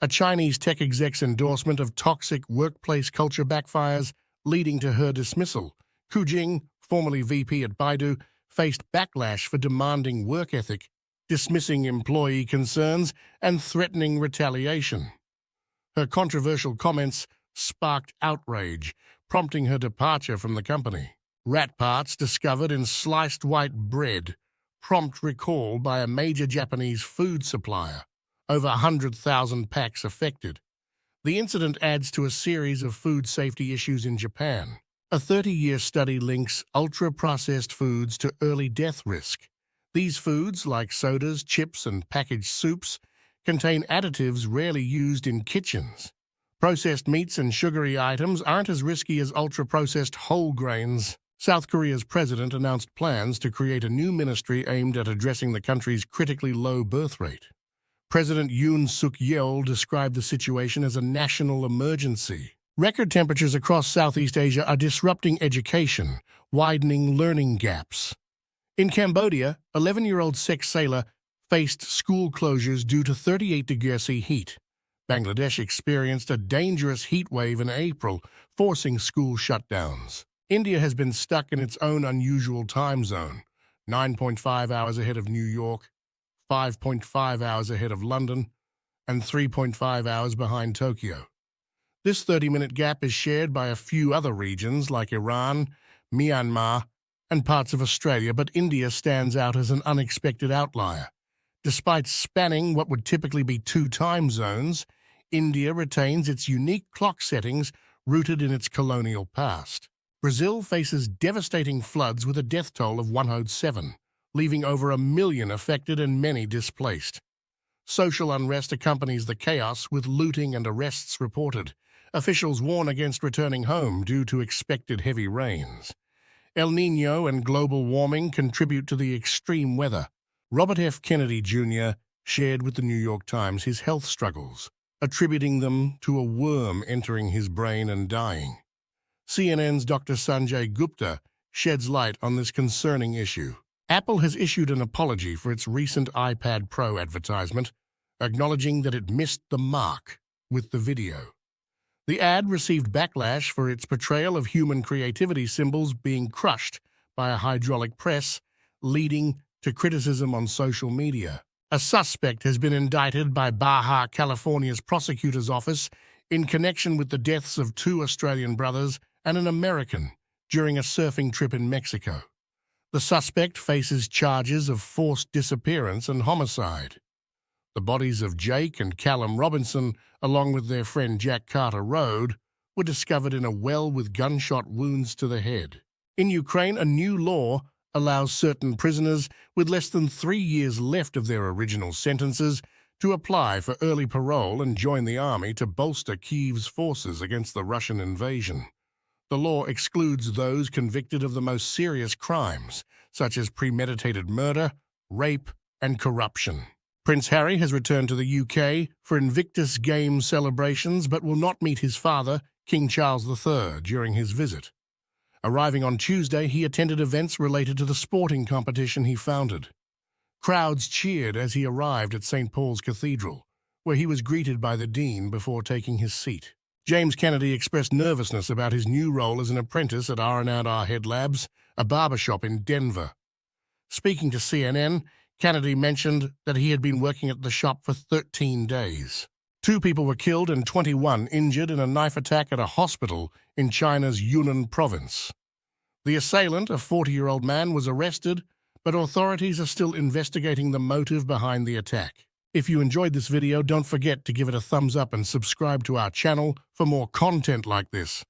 A Chinese tech exec's endorsement of toxic workplace culture backfires, leading to her dismissal. Hu Jing, formerly VP at Baidu, faced backlash for demanding work ethic, dismissing employee concerns, and threatening retaliation. Her controversial comments sparked outrage, prompting her departure from the company. Rat parts discovered in sliced white bread prompt recall by a major Japanese food supplier. Over 100,000 packs affected. The incident adds to a series of food safety issues in Japan. A 30-year study links ultra-processed foods to early death risk. These foods, like sodas, chips, and packaged soups, contain additives rarely used in kitchens. Processed meats and sugary items aren't as risky as ultra-processed whole grains. South Korea's president announced plans to create a new ministry aimed at addressing the country's critically low birth rate. President Yoon Suk-yeol described the situation as a national emergency. Record temperatures across Southeast Asia are disrupting education, widening learning gaps. In Cambodia, 11-year-old sex sailor faced school closures due to 38-degree heat. Bangladesh experienced a dangerous heat wave in April, forcing school shutdowns. India has been stuck in its own unusual time zone, 9.5 hours ahead of New York, 5.5 hours ahead of London, and 3.5 hours behind Tokyo. This 30-minute gap is shared by a few other regions like Iran, Myanmar, and parts of Australia, but India stands out as an unexpected outlier. Despite spanning what would typically be two time zones, India retains its unique clock settings rooted in its colonial past. Brazil faces devastating floods with a death toll of 107, leaving over 1 million affected and many displaced. Social unrest accompanies the chaos, with looting and arrests reported. Officials warn against returning home due to expected heavy rains. El Niño and global warming contribute to the extreme weather. Robert F. Kennedy Jr. shared with the New York Times his health struggles, attributing them to a worm entering his brain and dying. CNN's Dr. Sanjay Gupta sheds light on this concerning issue. Apple has issued an apology for its recent iPad Pro advertisement, acknowledging that it missed the mark with the video. The ad received backlash for its portrayal of human creativity symbols being crushed by a hydraulic press, leading to criticism on social media. A suspect has been indicted by Baja California's prosecutor's office in connection with the deaths of 2 Australian brothers and an American during a surfing trip in Mexico. The suspect faces charges of forced disappearance and homicide. The bodies of Jake and Callum Robinson, along with their friend Jack Carter Road, were discovered in a well with gunshot wounds to the head. In Ukraine, a new law allows certain prisoners with less than 3 years left of their original sentences to apply for early parole and join the army to bolster Kyiv's forces against the Russian invasion. The law excludes those convicted of the most serious crimes, such as premeditated murder, rape, and corruption. Prince Harry has returned to the UK for Invictus Games celebrations but will not meet his father, King Charles III, during his visit. Arriving on Tuesday, he attended events related to the sporting competition he founded. Crowds cheered as he arrived at St. Paul's Cathedral, where he was greeted by the Dean before taking his seat. James Kennedy expressed nervousness about his new role as an apprentice at R&R Head Labs, a barbershop in Denver. Speaking to CNN, Kennedy mentioned that he had been working at the shop for 13 days. 2 people were killed and 21 injured in a knife attack at a hospital in China's Yunnan province. The assailant, a 40-year-old man, was arrested, but authorities are still investigating the motive behind the attack. If you enjoyed this video, don't forget to give it a thumbs up and subscribe to our channel for more content like this.